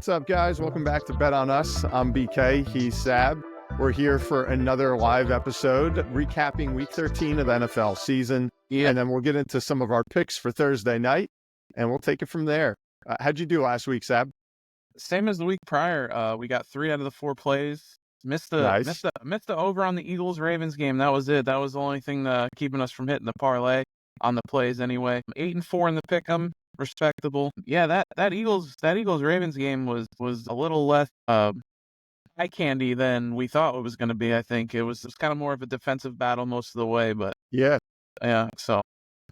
What's up, guys? Welcome back to Bet On Us. I'm BK. He's Sab. We're here for another live episode recapping Week 13 of the NFL season. Yeah. And then we'll get into some of our picks for Thursday night, and we'll take it from there. How'd you do last week, Sab? Same as the week prior. We got 3 out of the 4 plays. Missed the over on the Eagles-Ravens game. That was it. That was the only thing keeping us from hitting the parlay on the plays anyway. 8-4 in the pick'em. Respectable. Yeah, that Eagles-Ravens game was a little less eye candy than we thought it was going to be. I think it was kind of more of a defensive battle most of the way, but Yeah. So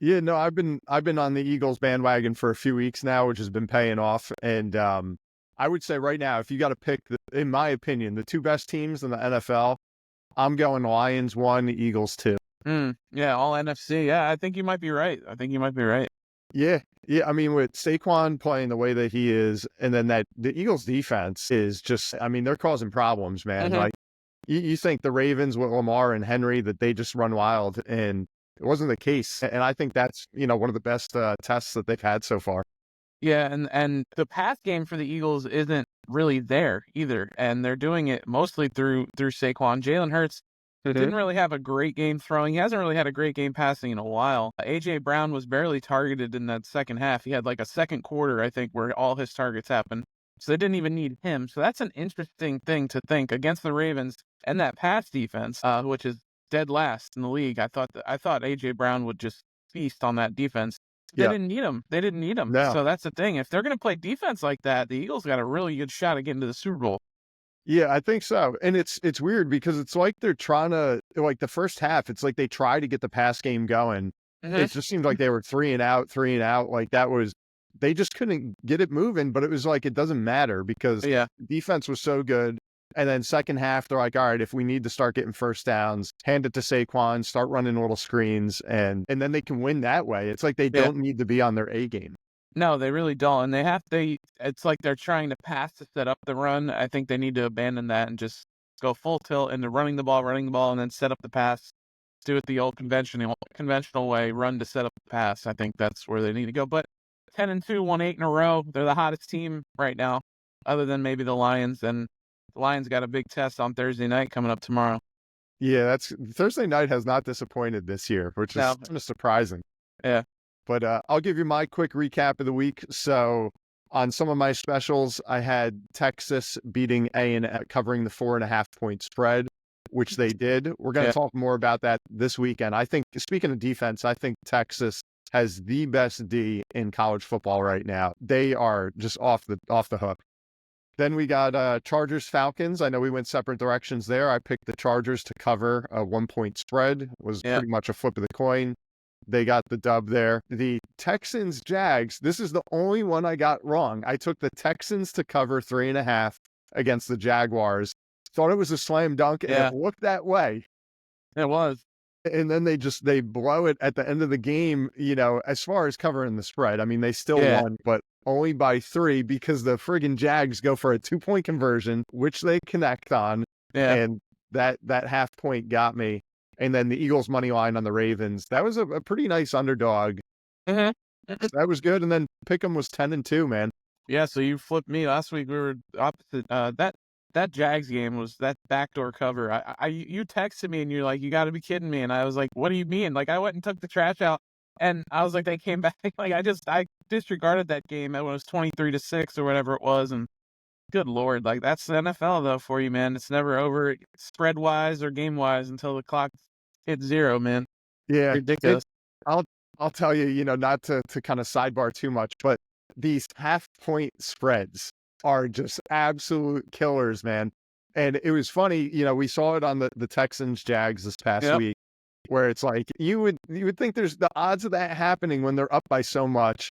No, I've been on the Eagles bandwagon for a few weeks now, which has been paying off. And I would say right now, if you got to pick, in my opinion, the 2 best teams in the NFL, I'm going Lions 1, Eagles 2. Yeah, all NFC. Yeah, I think you might be right. Yeah. I mean, with Saquon playing the way that he is, and then the Eagles defense is just, I mean, they're causing problems, man. Mhm. Like, you think the Ravens with Lamar and Henry, that they just run wild, and it wasn't the case. And I think that's, one of the best tests that they've had so far. Yeah, and the pass game for the Eagles isn't really there either, and they're doing it mostly through Saquon. Jalen Hurts didn't really have a great game throwing. He hasn't really had a great game passing in a while. A.J. Brown was barely targeted in that second half. He had like a second quarter, I think, where all his targets happened. So they didn't even need him. So that's an interesting thing to think against the Ravens and that pass defense, which is dead last in the league. I thought A.J. Brown would just feast on that defense. They didn't need him. No. So that's the thing. If they're going to play defense like that, the Eagles got a really good shot at getting to the Super Bowl. Yeah, I think so. And it's weird because it's like they're trying to, like the first half, it's like they try to get the pass game going. It just seemed like they were 3 and out. Like they just couldn't get it moving, but it was like, it doesn't matter because defense was so good. And then second half, they're like, all right, if we need to start getting first downs, hand it to Saquon, start running little screens, and then they can win that way. It's like they don't need to be on their A game. No, they really don't. And it's like they're trying to pass to set up the run. I think they need to abandon that and just go full tilt into running the ball, and then set up the pass. Do it the old conventional way, run to set up the pass. I think that's where they need to go. But 10-2, won 8 in a row. They're the hottest team right now, other than maybe the Lions. And the Lions got a big test on Thursday night coming up tomorrow. Yeah, Thursday night has not disappointed this year, which is kind of surprising. Yeah. But I'll give you my quick recap of the week. So on some of my specials, I had Texas beating A&M, covering the 4.5 point spread, which they did. We're going to talk more about that this weekend. I think, speaking of defense, I think Texas has the best D in college football right now. They are just off the hook. Then we got Chargers Falcons. I know we went separate directions there. I picked the Chargers to cover a 1 point spread. It was pretty much a flip of the coin. They got the dub there. The Texans Jags, this is the only one I got wrong. I took the Texans to cover 3.5 against the Jaguars. Thought it was a slam dunk, and it looked that way. It was. And then they blow it at the end of the game, as far as covering the spread. I mean, they still won, but only by 3 because the friggin' Jags go for a 2-point conversion, which they connect on. Yeah. And that half point got me. And then the Eagles money line on the Ravens. That was a pretty nice underdog. That was good. And then Pick'em was 10-2, man. Yeah, so you flipped me. Last week we were opposite. That Jags game was that backdoor cover. You texted me and you're like, you got to be kidding me. And I was like, what do you mean? Like, I went and took the trash out. And I was like, they came back. Like, I disregarded that game. It was 23-6 or whatever it was. And good Lord, like, that's the NFL though for you, man. It's never over spread wise or game wise until the clock hits 0, man. Yeah. Ridiculous. I'll tell you, not to kind of sidebar too much, but these half point spreads are just absolute killers, man. And it was funny, we saw it on the Texans Jags this past week, where it's like you would think there's the odds of that happening when they're up by so much,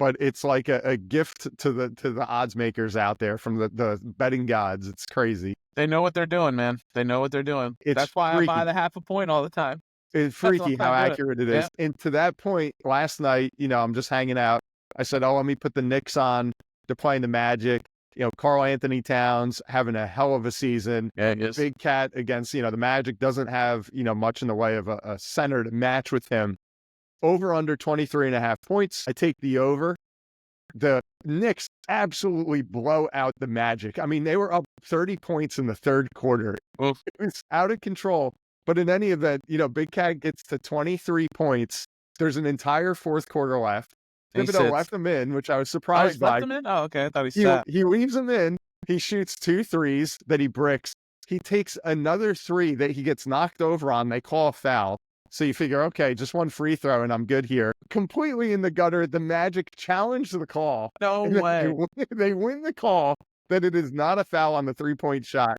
but it's like a gift to the odds makers out there from the betting gods. It's crazy. They know what they're doing, man. They know what they're doing. That's why freaky. I buy the 0.5 point all the time. It's freaky how accurate it is. And to that point, last night, I'm just hanging out. I said, let me put the Knicks on. They're playing the Magic. Karl Anthony Towns having a hell of a season. Yeah, he is. Big Cat against, the Magic doesn't have, much in the way of a center to match with him. Over under 23.5 points. I take the over. The Knicks absolutely blow out the Magic. I mean, they were up 30 points in the third quarter. Oof. It was out of control. But in any event, Big Cat gets to 23 points. There's an entire fourth quarter left. And he Thibodeau sits. left him in, which I was Oh, he surprised by. left him in? Oh, okay. I thought he sat. He leaves him in. He shoots 2 threes that he bricks. He takes another 3 that he gets knocked over on. They call a foul. So you figure, okay, just 1 free throw and I'm good here. Completely in the gutter. The Magic challenge the call. No way. They win the call that it is not a foul on the 3-point shot.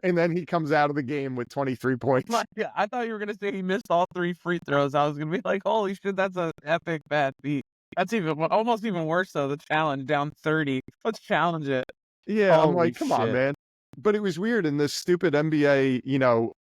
And then he comes out of the game with 23 points. Yeah, I thought you were going to say he missed all 3 free throws. I was going to be like, holy shit, that's an epic bad beat. That's almost even worse, though, the challenge down 30. Let's challenge it. Yeah, Holy I'm like, come on, shit. man. But it was weird in this stupid NBA,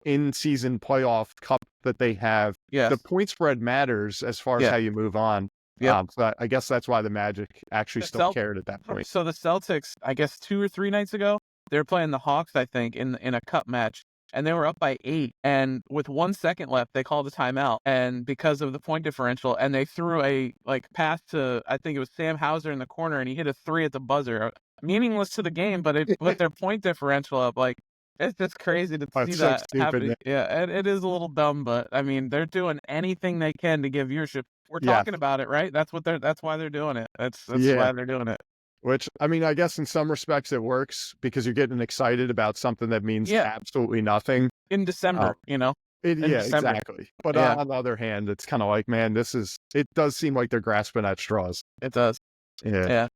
in-season playoff cup that they have. Yes. The point spread matters as far as how you move on. Yep. So I guess that's why the Magic actually still cared at that point. So the Celtics, I guess 2 or 3 nights ago, they were playing the Hawks, I think, in a cup match. And they were up by 8. And with 1 second left, they called a timeout. And because of the point differential, and they threw a pass to, I think it was Sam Hauser in the corner, and he hit a 3 at the buzzer. Meaningless to the game, but it put their point differential up. Like, it's just crazy to see that happen. Yeah, and it is a little dumb, but I mean, they're doing anything they can to give viewership. We're talking about it, right? That's why they're doing it. That's why they're doing it. Which, I mean, I guess in some respects it works because you're getting excited about something that means absolutely nothing. In December, December. Exactly. But on the other hand, it's kind of like, man, it does seem like they're grasping at straws. It does. Yeah.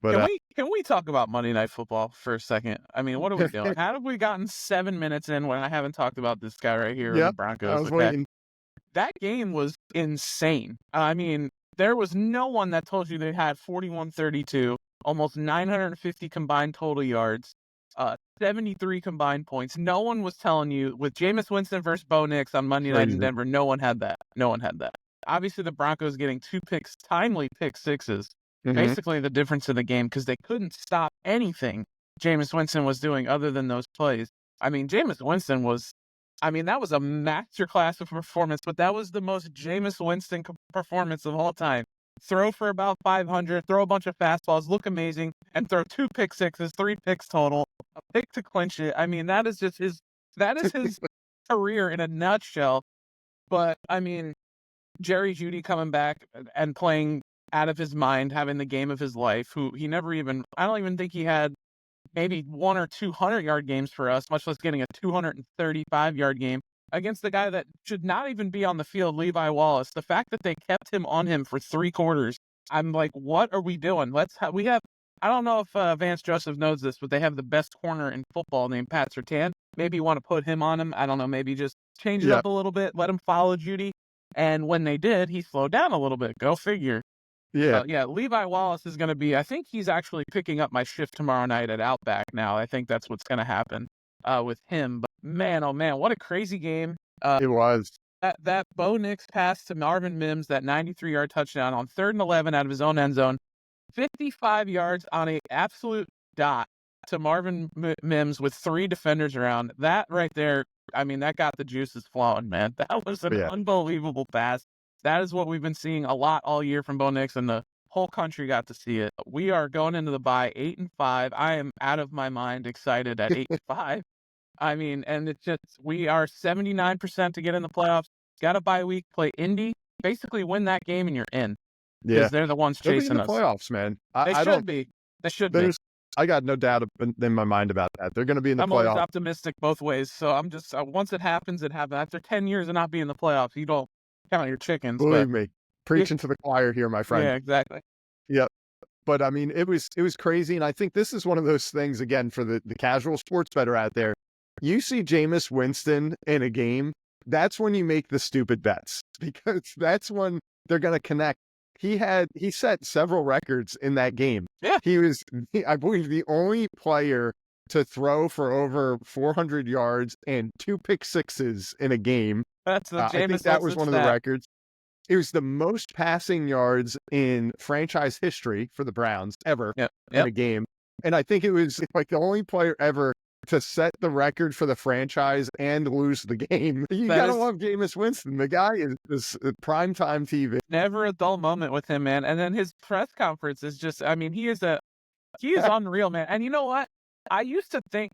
But can we talk about Monday Night Football for a second? I mean, what are we doing? How have we gotten 7 minutes in when I haven't talked about this guy right here in the Broncos? I was waiting. That game was insane. I mean, there was no one that told you they had 41-32, almost 950 combined total yards, 73 combined points. No one was telling you with Jameis Winston versus Bo Nix on Monday night in Denver. No one had that. Obviously, the Broncos getting 2 timely pick sixes. Basically the difference of the game because they couldn't stop anything Jameis Winston was doing other than those plays. I mean, Jameis Winston that was a masterclass of performance, but that was the most Jameis Winston performance of all time. Throw for about 500, throw a bunch of fastballs, look amazing, and throw 2 pick sixes, 3 picks total, a pick to clinch it. I mean, that is his career in a nutshell. But, I mean, Jerry Jeudy coming back and playing out of his mind, having the game of his life, who I don't even think he had maybe 1 or 2 100-yard games for us, much less getting a 235-yard game against the guy that should not even be on the field, Levi Wallace. The fact that they kept him on him for 3 quarters, I'm like, what are we doing? I don't know if Vance Joseph knows this, but they have the best corner in football named Pat Surtain. Maybe you want to put him on him. I don't know, maybe just change it up a little bit, let him follow Jeudy. And when they did, he slowed down a little bit. Go figure. Yeah. Levi Wallace is going to be, I think he's actually picking up my shift tomorrow night at Outback now. I think that's what's going to happen with him. But man, oh man, what a crazy game. It was. That Bo Nix pass to Marvin Mims, that 93-yard touchdown on 3rd and 11 out of his own end zone. 55 yards on an absolute dot to Marvin Mims with 3 defenders around. That right there, I mean, that got the juices flowing, man. That was an unbelievable pass. That is what we've been seeing a lot all year from Bo Nix, and the whole country got to see it. We are going into the bye 8-5. I am out of my mind excited at 8-5. I mean, and it's just, we are 79% to get in the playoffs. Got a bye week, play Indy, basically win that game and you're in. Because they're the ones chasing us. They'll be in the playoffs, man. They should be. I got no doubt in my mind about that. They're going to be in the playoffs. I'm always optimistic both ways. So I'm just, once it happens, it happens. After 10 years of not being in the playoffs, you don't count your chickens. Believe me. Preaching to the choir here, my friend. Yeah, exactly. Yep. But I mean, it was crazy. And I think this is one of those things, again, for the casual sports bettor out there. You see Jameis Winston in a game, that's when you make the stupid bets, because that's when they're going to connect. He set several records in that game. Yeah. He was, I believe, the only player to throw for over 400 yards and 2 pick sixes in a game. That's the Jameis I think that was one of the records. It was the most passing yards in franchise history for the Browns ever in a game. And I think it was like the only player ever to set the record for the franchise and lose the game. You That gotta is- love Jameis Winston. The guy is primetime TV. Never a dull moment with him, man. And then his press conference is just, I mean, he is unreal, man. And you know what? I used to think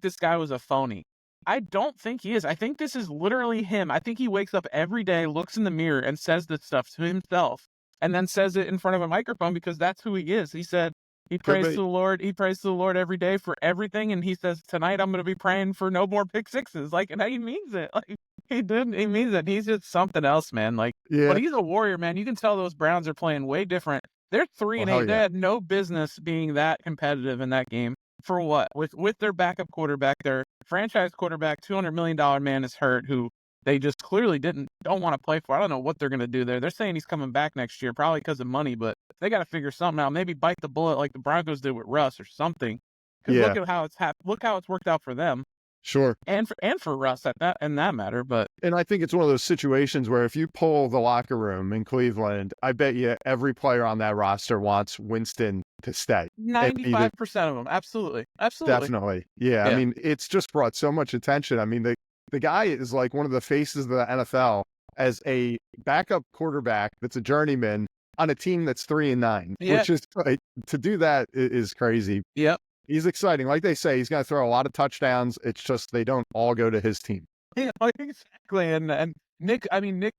this guy was a phony. I don't think he is. I think this is literally him. I think he wakes up every day, looks in the mirror, and says this stuff to himself, and then says it in front of a microphone because that's who he is. He said he prays to the Lord. He prays to the Lord every day for everything, and he says tonight I'm going to be praying for no more pick sixes. Like, and he means it. Like he means it. He's just something else, man. Like, but he's a warrior, man. You can tell those Browns are playing way different. They're 3-8. They had no business being that competitive in that game. For what? With their backup quarterback, their franchise quarterback, $200 million man is hurt, who they just clearly don't want to play for. I don't know what they're going to do there. They're saying he's coming back next year, probably because of money, but they got to figure something out. Maybe bite the bullet like the Broncos did with Russ or something. Because look at how look how it's worked out for them. Sure. And for Russ in that matter. And I think it's one of those situations where if you pull the locker room in Cleveland, I bet you every player on that roster wants Winston to stay. 95% of them. Absolutely. Definitely. Yeah. I mean, it's just brought so much attention. I mean, the guy is like one of the faces of the NFL as a backup quarterback that's a journeyman on a team that's 3-9, which is like, to do that is crazy. Yep. He's exciting. Like they say, he's going to throw a lot of touchdowns. It's just they don't all go to his team. Yeah, exactly. And Nick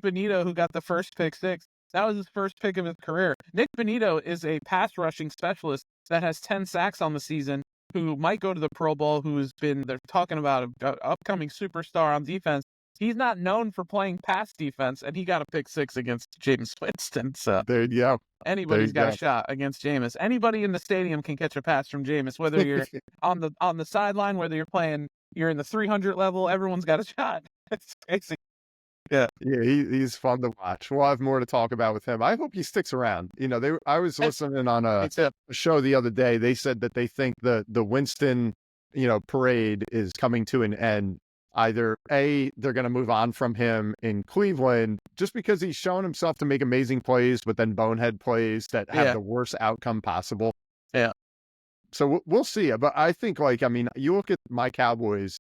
Bonito, who got the first pick six, that was his first pick of his career. Nick Bonito is a pass rushing specialist that has 10 sacks on the season, who might go to the Pro Bowl, they're talking about an upcoming superstar on defense. He's not known for playing pass defense, and he got a pick six against Jameis Winston. So there you go. Anybody's got a shot against Jameis. Anybody in the stadium can catch a pass from Jameis, whether you're on the sideline, whether you're in the 300 level, everyone's got a shot. It's crazy. Yeah. Yeah, he's fun to watch. We'll have more to talk about with him. I hope he sticks around. You know, I was listening on a show the other day. They said that they think the Winston, parade is coming to an end. Either A, they're going to move on from him in Cleveland just because he's shown himself to make amazing plays, but then bonehead plays that have the worst outcome possible. Yeah. So we'll see. But I think, you look at my Cowboys,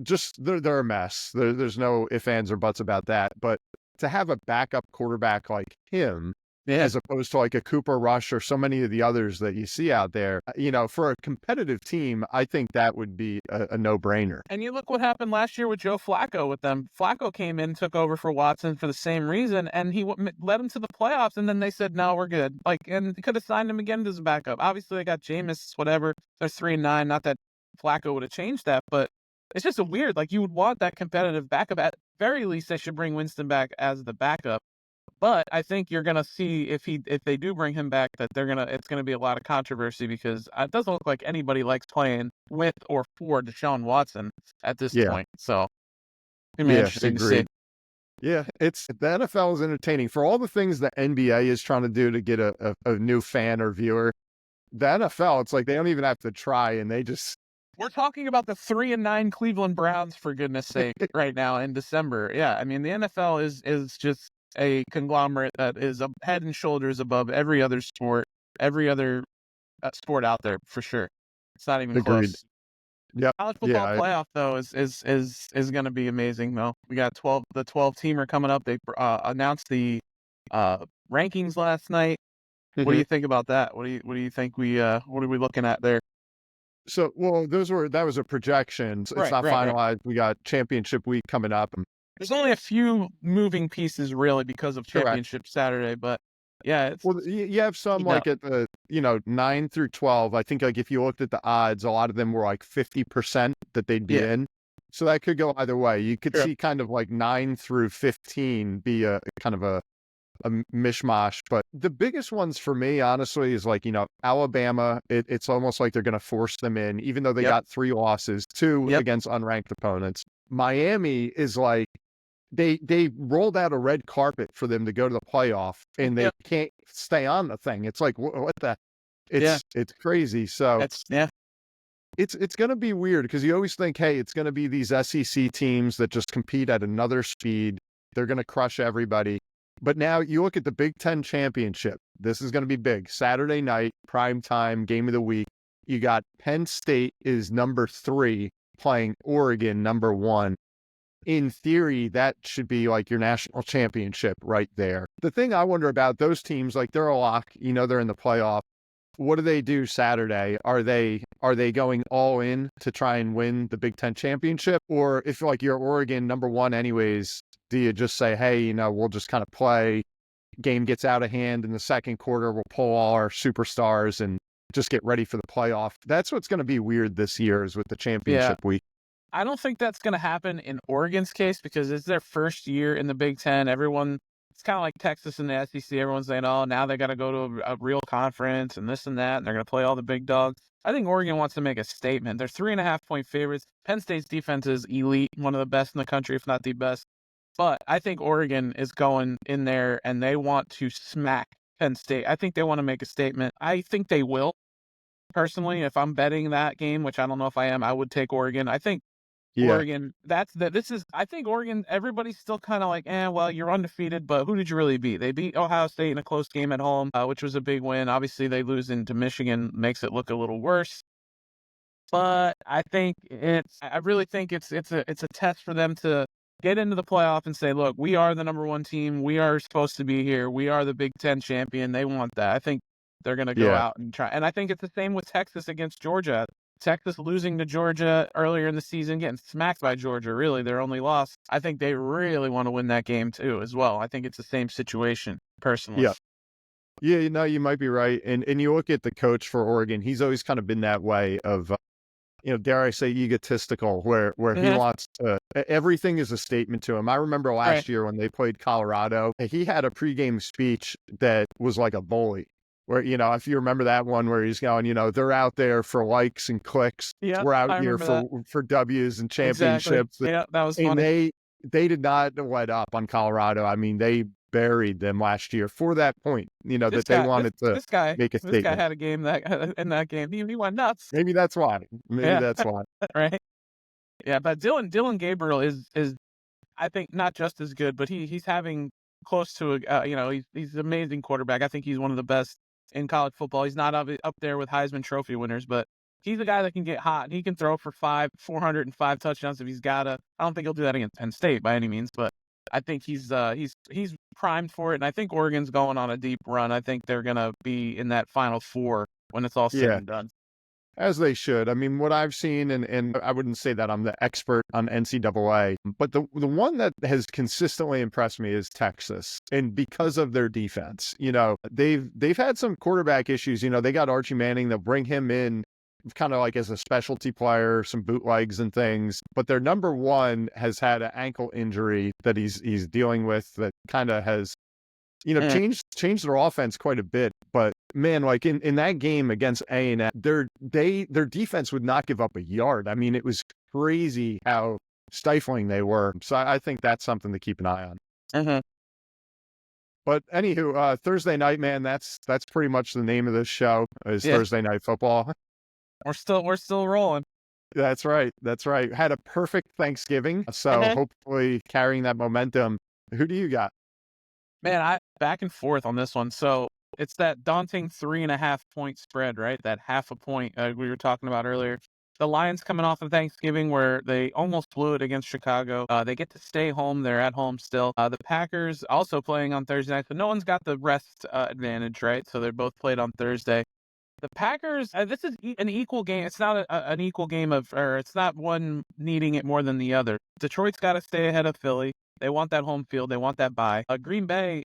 just they're a mess. There's no ifs, ands, or buts about that. But to have a backup quarterback like him, as opposed to like a Cooper Rush or so many of the others that you see out there, for a competitive team, I think that would be a no-brainer. And you look what happened last year with Joe Flacco with them. Flacco came in, took over for Watson for the same reason, and he led him to the playoffs, and then they said, no, we're good. And could have signed him again as a backup. Obviously, they got Jameis, whatever. They're 3-9. Not that Flacco would have changed that, but it's just weird. You would want that competitive backup. At very least, they should bring Winston back as the backup. But I think you're gonna see if they do bring him back that it's gonna be a lot of controversy because it doesn't look like anybody likes playing with or for Deshaun Watson at this point. So it'll be interesting to see. Yeah, the NFL is entertaining for all the things the NBA is trying to do to get a new fan or viewer. The NFL, it's like they don't even have to try, and they just. We're talking about the 3-9 Cleveland Browns, for goodness sake, right now in December. Yeah, I mean the NFL is just a conglomerate that is head and shoulders above every other sport out there for sure. It's not even close. Yeah, college football playoff though is going to be amazing though. We got the 12 teamer coming up. They announced the rankings last night. What do you think about that? What do you think what are we looking at there? So, that was a projection. So it's not finalized. Right. We got championship week coming up. There's only a few moving pieces really because of championship Saturday, but yeah. You have some at the 9 through 12. I think if you looked at the odds, a lot of them were 50% that they'd be in. So that could go either way. You could see kind of 9 through 15 be a kind of a mishmash. But the biggest ones for me, honestly, is Alabama. It's almost like they're going to force them in, even though they got 3 losses, 2 against unranked opponents. Miami is they rolled out a red carpet for them to go to the playoff, and they can't stay on the thing. It's like what the? It's crazy. So it's going to be weird because you always think, hey, it's going to be these SEC teams that just compete at another speed. They're going to crush everybody. But now you look at the Big Ten championship. This is going to be big. Saturday night, prime time, game of the week. You got Penn State is number 3 playing Oregon number 1. In theory, that should be like your national championship right there. The thing I wonder about those teams, like they're a lock, they're in the playoff. What do they do Saturday? Are they going all in to try and win the Big Ten championship? Or if like you're Oregon number 1 anyways, do you just say, hey, we'll just kind of play, game gets out of hand in the second quarter, we'll pull all our superstars and just get ready for the playoff? That's what's going to be weird this year is with the championship week. I don't think that's going to happen in Oregon's case because it's their first year in the Big Ten. It's kind of like Texas and the SEC. Everyone's saying, oh, now they got to go to a real conference and this and that, and they're going to play all the big dogs. I think Oregon wants to make a statement. They're 3.5-point favorites. Penn State's defense is elite, one of the best in the country, if not the best. But I think Oregon is going in there and they want to smack Penn State. I think they want to make a statement. I think they will. Personally, if I'm betting that game, which I don't know if I am, I would take Oregon. I think Oregon, I think Oregon, everybody's still kind of like, well, you're undefeated, but who did you really beat? They beat Ohio State in a close game at home, which was a big win. Obviously, they lose into Michigan, makes it look a little worse. But I really think it's a test for them to get into the playoff and say, look, we are the number 1 team. We are supposed to be here. We are the Big Ten champion. They want that. I think they're going to go out and try. And I think it's the same with Texas against Georgia. Texas losing to Georgia earlier in the season, getting smacked by Georgia, really their only loss. I think they really want to win that game too, as well. I think it's the same situation, personally. Yeah, you might be right. And you look at the coach for Oregon, he's always kind of been that way of, dare I say egotistical, where he wants to, everything is a statement to him. I remember last year when they played Colorado, he had a pregame speech that was like a bully. Where, if you remember that one where he's going, they're out there for likes and clicks. Yeah, we're out here for W's and championships. Exactly. Yeah, that was funny. And they did not let up on Colorado. I mean, they buried them last year for that point, they wanted to make a statement. This guy had a game in that game. He went nuts. Maybe that's why. That's why. Right. Yeah, but Dylan Gabriel is I think not just as good, but he's having close to he's an amazing quarterback. I think he's one of the best in college football. He's not up there with Heisman Trophy winners, but he's a guy that can get hot. He can throw for 405 touchdowns if he's got to. I don't think he'll do that against Penn State by any means, but I think he's primed for it. And I think Oregon's going on a deep run. I think they're going to be in that Final Four when it's all said and done. As they should. I mean, what I've seen, and I wouldn't say that I'm the expert on NCAA, but the one that has consistently impressed me is Texas. And because of their defense, they've had some quarterback issues. They got Archie Manning. They'll bring him in kind of like as a specialty player, some bootlegs and things. But their number 1 has had an ankle injury that he's dealing with that kind of has changed their offense quite a bit. But man, like in that game against A&M, their defense would not give up a yard. I mean, it was crazy how stifling they were. So I think that's something to keep an eye on. But anywho, Thursday night, man, that's pretty much the name of this show is Thursday Night Football. We're still rolling. That's right. Had a perfect Thanksgiving. So hopefully carrying that momentum. Who do you got? Man, I back and forth on this one. So it's that daunting 3.5-point spread, right? That half a point we were talking about earlier. The Lions coming off of Thanksgiving where they almost blew it against Chicago. They get to stay home. They're at home still. The Packers also playing on Thursday night. So no one's got the rest advantage, right? So they're both played on Thursday. The Packers, this is an equal game. It's not an equal game it's not one needing it more than the other. Detroit's got to stay ahead of Philly. They want that home field. They want that bye. Green Bay,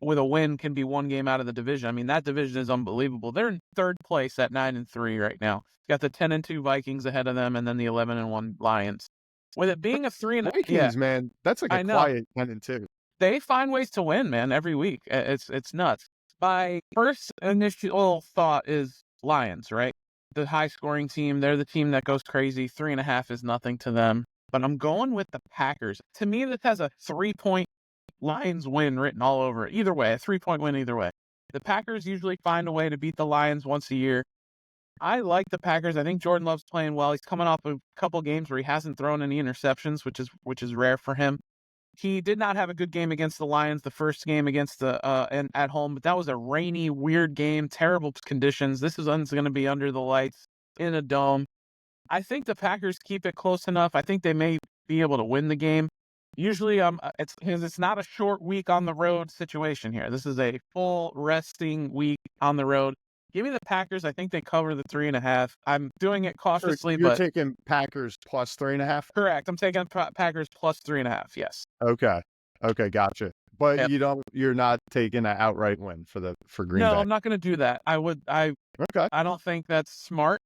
with a win, can be one game out of the division. I mean, that division is unbelievable. They're in 3rd place at 9-3 right now. Got the 10-2 Vikings ahead of them, and then the 11-1 Lions. With it being a 3 and Vikings, man, that's like a quiet 10-2. They find ways to win, man, every week. It's nuts. My first initial thought is Lions, right? The high-scoring team. They're the team that goes crazy. 3.5 is nothing to them. But I'm going with the Packers. To me, this has a 3-point Lions win written all over it. Either way, a 3-point win either way. The Packers usually find a way to beat the Lions once a year. I like the Packers. I think Jordan Love's playing well. He's coming off a couple games where he hasn't thrown any interceptions, which is rare for him. He did not have a good game against the Lions the first game against the and at home, but that was a rainy, weird game, terrible conditions. This is going to be under the lights in a dome. I think the Packers keep it close enough. I think they may be able to win the game. Usually, it's because it's not a short week on the road situation here. This is a full resting week on the road. Give me the Packers. I think they cover the 3.5. I'm doing it cautiously, You're but taking Packers plus 3.5? correct. I'm taking Packers plus 3.5. Yes. Okay. Okay, gotcha. But Yep. you're not taking an outright win for Green No, Bay. I'm not going to do that. Okay. I don't think that's smart.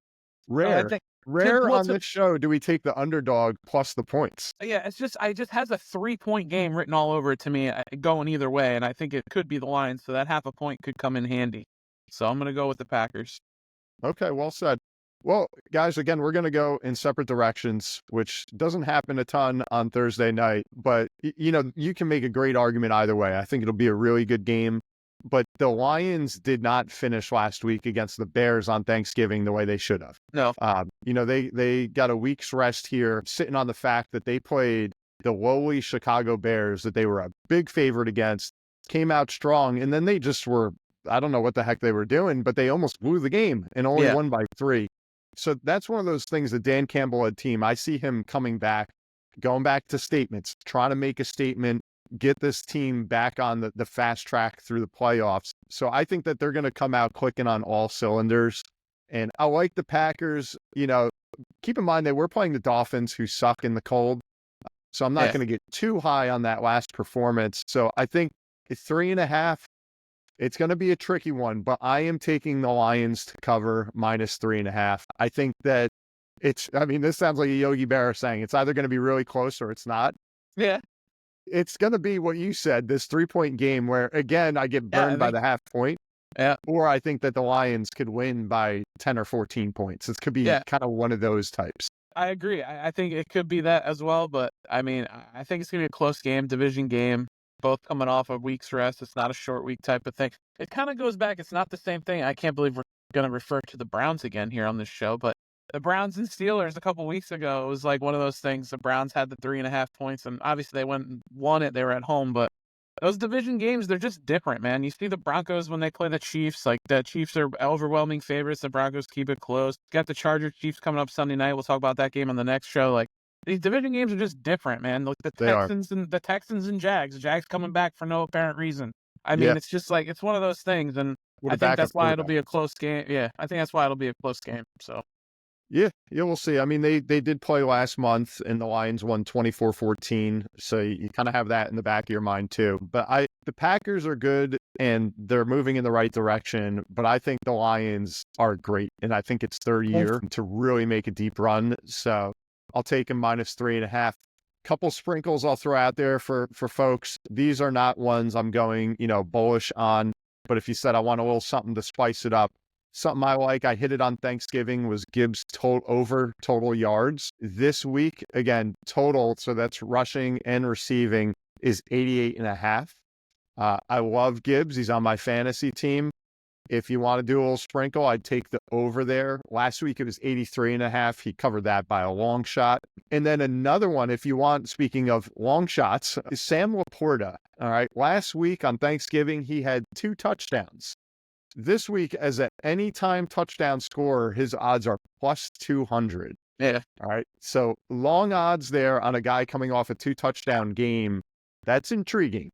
I Rare. think Rare well, on this show do we take the underdog plus the points. yeah, it just has a 3-point game written all over it to me, going either way, and I think it could be the Lions, so that half a point could come in handy. So I'm going to go with the Packers. Okay, well said. Well, guys, again, we're going to go in separate directions, which doesn't happen a ton on Thursday night, but you can make a great argument either way. I think it'll be a really good game. But the Lions did not finish last week against the Bears on Thanksgiving the way they should have. No. They got a week's rest here, sitting on the fact that they played the lowly Chicago Bears that they were a big favorite against, came out strong, and then they just were, I don't know what the heck they were doing, but they almost blew the game and only won by 3. So that's one of those things that Dan Campbell had team. I see him coming back, going back to statements, trying to make a statement, get this team back on the fast track through the playoffs. So I think that they're going to come out clicking on all cylinders. And I like the Packers. Keep in mind they were playing the Dolphins, who suck in the cold. So I'm not going to get too high on that last performance. So I think it's 3.5. It's going to be a tricky one, but I am taking the Lions to cover minus 3.5. I think that this sounds like a Yogi Berra saying it's either going to be really close or it's not. Yeah. It's going to be what you said, this 3-point game where, again, I get burned by the half point. Yeah. Or I think that the Lions could win by 10 or 14 points. It could be kind of one of those types. I agree. I think it could be that as well, but I think it's going to be a close game, division game, both coming off a week's rest. It's not a short week type of thing. It kind of goes back. It's not the same thing. I can't believe we're going to refer to the Browns again here on this show, but the Browns and Steelers a couple weeks ago, it was like one of those things. The Browns had the 3.5 points, and obviously they went and won it. They were at home, but those division games, they're just different, man. You see the Broncos when they play the Chiefs, like the Chiefs are overwhelming favorites. The Broncos keep it close. Got the Chargers Chiefs coming up Sunday night. We'll talk about that game on the next show. Like, these division games are just different, man. Look, the Texans and Jags. Jags coming back for no apparent reason. It's just like, it's one of those things, and I think that's why it'll be a close game. Yeah, I think that's why it'll be a close game. So. Yeah, we'll see. They did play last month, and the Lions won 24-14, so you kind of have that in the back of your mind too. But the Packers are good, and they're moving in the right direction, but I think the Lions are great, and I think it's their year to really make a deep run. So I'll take them minus 3.5. Couple sprinkles I'll throw out there for folks. These are not ones I'm going, bullish on, but if you said I want a little something to spice it up, something I like, I hit it on Thanksgiving, was Gibbs over total yards. This week, again, total, so that's rushing and receiving, is 88.5. I love Gibbs. He's on my fantasy team. If you want to do a little sprinkle, I'd take the over there. Last week, it was 83.5. He covered that by a long shot. And then another one, if you want, speaking of long shots, is Sam Laporta. All right. Last week on Thanksgiving, he had 2 touchdowns. This week, as an anytime touchdown scorer, his odds are plus 200. Yeah. All right. So long odds there on a guy coming off a 2-touchdown game. That's intriguing.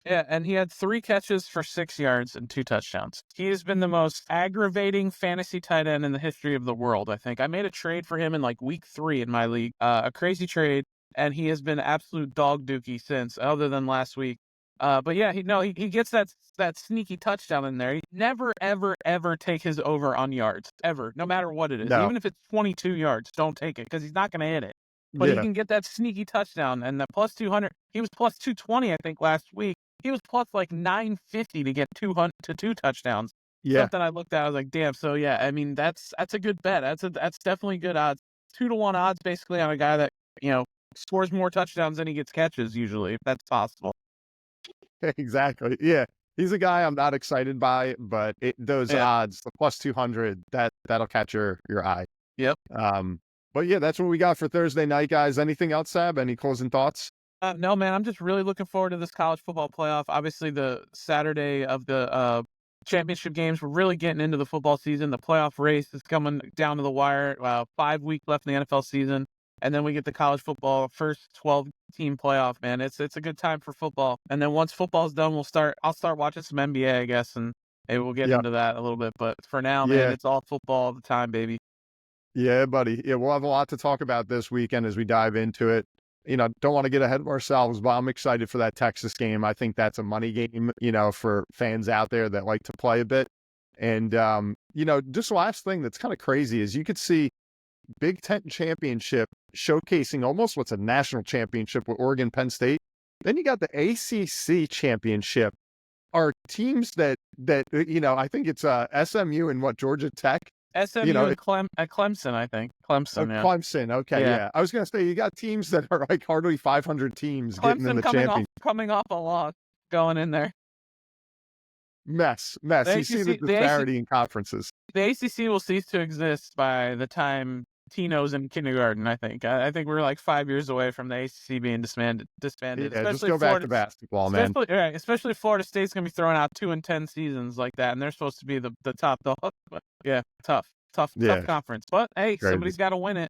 Yeah, and he had 3 catches for 6 yards and 2 touchdowns. He has been the most aggravating fantasy tight end in the history of the world, I think. I made a trade for him in like week 3 in my league, a crazy trade, and he has been absolute dog dookie since, other than last week. But yeah, he gets that sneaky touchdown in there. He never, ever, ever take his over on yards, ever, no matter what it is. No. Even if it's 22 yards, don't take it, because he's not going to hit it. But he can get that sneaky touchdown, and the plus 200. He was plus 220, I think, last week. He was plus like 950 to get 2 touchdowns. Yeah. Something I looked at, I was like, damn. So yeah, that's a good bet. That's definitely good odds. 2-to-1 odds basically on a guy that scores more touchdowns than he gets catches usually, if that's possible. Exactly. Yeah. He's a guy I'm not excited by, but those odds, the plus 200, that'll catch your eye. Yep. But yeah, that's what we got for Thursday night, guys. Anything else, Sab? Any closing thoughts? No, man, I'm just really looking forward to this college football playoff. Obviously, the Saturday of the championship games, we're really getting into the football season. The playoff race is coming down to the wire. 5 weeks left in the NFL season, and then we get the college football first 12-team playoff. Man, it's a good time for football. And then once football's done, I'll start watching some NBA, I guess, and maybe we'll get Yeah. into that a little bit. But for now, Yeah. man, it's all football all the time, baby. Yeah, buddy. Yeah, we'll have a lot to talk about this weekend as we dive into it. Don't want to get ahead of ourselves, but I'm excited for that Texas game. I think that's a money game, for fans out there that like to play a bit. And, just last thing that's kind of crazy is you could see Big Ten championship showcasing almost what's a national championship with Oregon, Penn State. Then you got the ACC championship. Are teams that I think it's SMU and Georgia Tech. SMU and Clemson, I think. Clemson, yeah. Clemson, okay, yeah. I was going to say, you got teams that are like hardly 500 teams getting in the championship. Coming off a loss, going in there. Mess. You see the disparity in conferences. The ACC will cease to exist by the time Tino's in kindergarten, I think. I think we're like 5 years away from the ACC being disbanded. Yeah, just go back to basketball, man. Especially Florida State's going to be throwing out 2-10 seasons like that, and they're supposed to be the top dog. But yeah, tough conference. But hey, somebody's got to win it.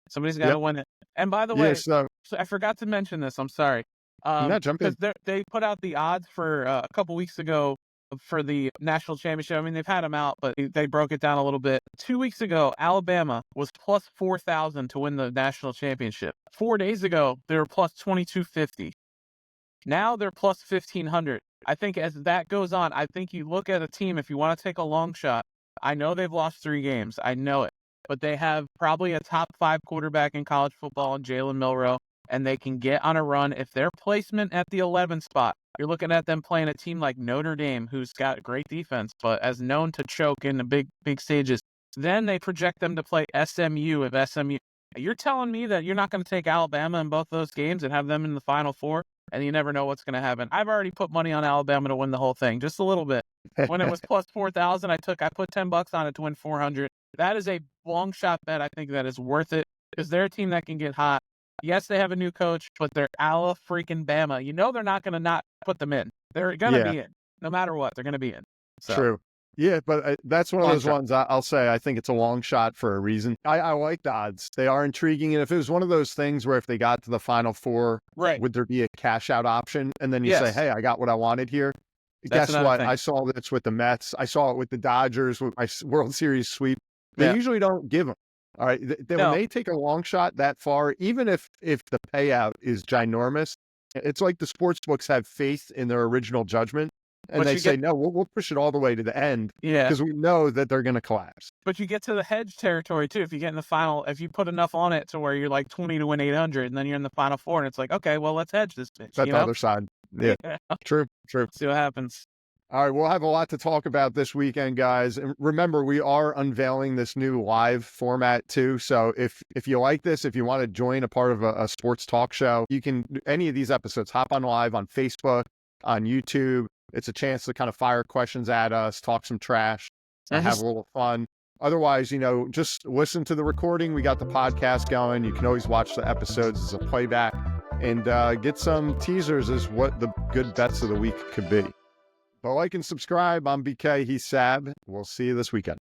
Somebody's got to win it. And by the way, so I forgot to mention this. I'm sorry. Because they put out the odds for a couple weeks ago for the national championship. I mean, they've had them out, but they broke it down a little bit. 2 weeks ago, Alabama was plus 4,000 to win the national championship. 4 days ago, they were plus 2,250. Now they're plus 1,500. I think as that goes on, I think you look at a team, if you want to take a long shot, I know they've lost 3 games. I know it. But they have probably a top 5 quarterback in college football in Jalen Milroe, and they can get on a run. If their placement at the 11 spot, you're looking at them playing a team like Notre Dame, who's got great defense, but as known to choke in the big stages. Then they project them to play SMU. If SMU, you're telling me that you're not going to take Alabama in both those games and have them in the Final Four, and you never know what's going to happen. I've already put money on Alabama to win the whole thing, just a little bit. When it was plus 4,000, I put $10 on it to win 400. That is a long shot bet. I think that is worth it because they're a team that can get hot. Yes, they have a new coach, but they're Bama. They're not going to not put them in. They're going to be in. No matter what, they're going to be in. So. True. Yeah, but that's one of those ones I'll say I think it's a long shot for a reason. I like the odds. They are intriguing. And if it was one of those things where if they got to the Final Four, would there be a cash out option? And then you say, hey, I got what I wanted here. Guess what? I saw this with the Mets. I saw it with the Dodgers with my World Series sweep. They usually don't give them. All right. When they take a long shot that far, even if the payout is ginormous, it's like the sports books have faith in their original judgment. And they say, no, we'll push it all the way to the end. Yeah. Because we know that they're going to collapse. But you get to the hedge territory, too. If you get in the final, if you put enough on it to where you're like 20 to win 800, and then you're in the Final Four, and it's like, okay, well, let's hedge this bitch. That's the other side. Yeah. True. See what happens. All right, we'll have a lot to talk about this weekend, guys. And remember, we are unveiling this new live format, too. So if you like this, if you want to join a part of a sports talk show, you can, any of these episodes, hop on live on Facebook, on YouTube. It's a chance to kind of fire questions at us, talk some trash, and have a little fun. Otherwise, just listen to the recording. We got the podcast going. You can always watch the episodes as a playback and get some teasers as what the good bets of the week could be. But like and subscribe. I'm BK. He's Sab. We'll see you this weekend.